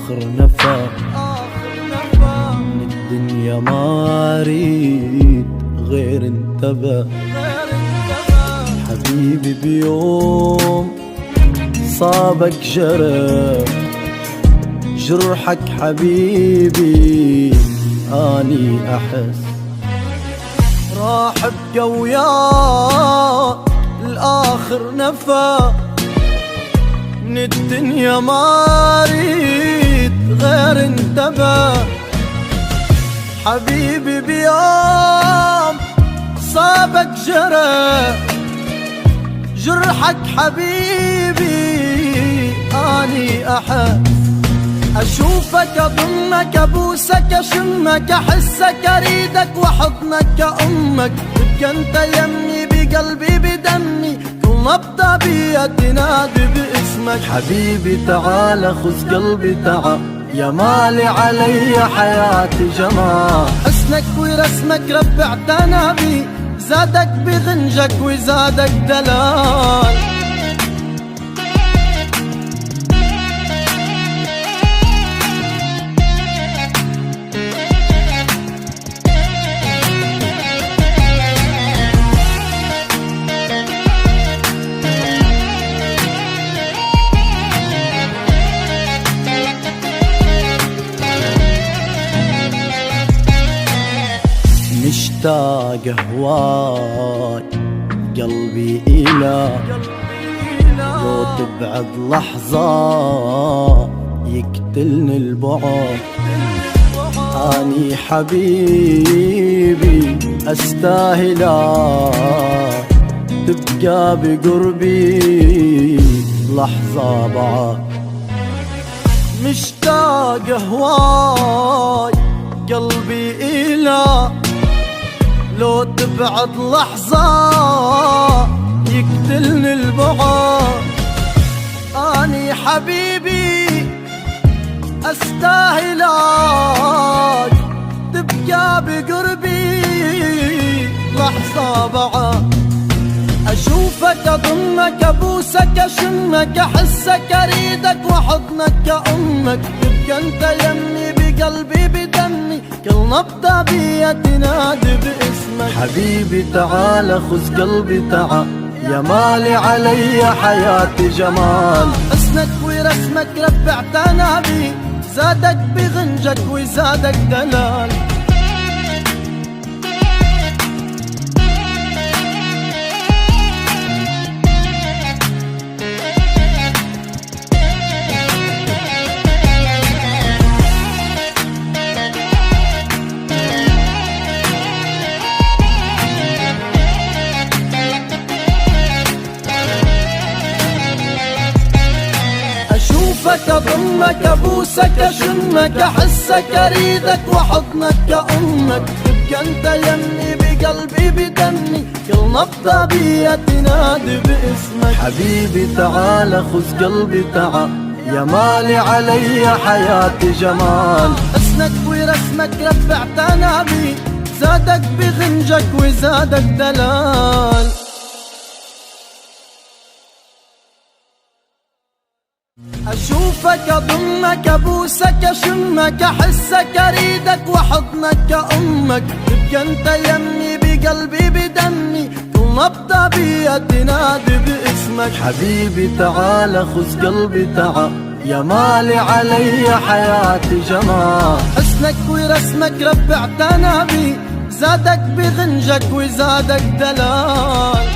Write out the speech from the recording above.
آخر نفا من الدنيا ما أريد غير انت بس حبيبي. بيوم صابك جرحك حبيبي اني احس راح ابقى وياك الاخر نفا من الدنيا ما اريد غير انت بس حبيبي. بيوم صابك جرحك حبيبي اني احس اشوفك اضمك ابوسك اشمك احسك اريدك واحضنك كأمك تبقى انت يمي بقلبي بدمي كل نبضة بيا تنادي باسمك حبيبي. تعال خذ قلبي تعال يا مالي علي حياتي جمال حسنك ورسمك رب اعتنى بي زادك بغنجك وزادك دلال مشتاق هواك قلبي إلى لو تبعد لحظة يقتلني البعد أني حبيبي أستاهلا تبقى بقربي لحظة بعد. مشتاق هواك قلبي إلى لو تبعد لحظة يقتلني البعد أني حبيبي أستاهلك تبقى بقربي لحظة بعد أشوفك أضمك أبوسك أشمك أحسك أريدك وحضنك كأمك تبقى أنت يمي بقلبي بدمي كل نبضة بيا تنادي باسمك حبيبي. تعال خذ قلبي تعال يا مالي علي حياتي جمال حسنك ورسمك رب اعتنى بي زادك بغنجك وزادك دلال أشوفك أضمك أبوسك أشمك أحسك أريدك وحضنك كأمك تبقى أنت يمي بقلبي بدمي كل نبضة بيا تنادي باسمك حبيبي. تعال خذ قلبي تعال يا مالي علي حياتي جمال حسنك ورسمك رب اعتنى بي زادك بغنجك وزادك دلال أشوفك أضمك أبوسك أشمك أحسك أريدك وحضنك كأمك تبقى أنت يمي بقلبي بدمي كل نبضة بيا تنادي باسمك حبيبي. تعال خذ قلبي تعال يا مالي علي حياتي جمال حسنك ورسمك رب اعتنى بي زادك بغنجك وزادك دلال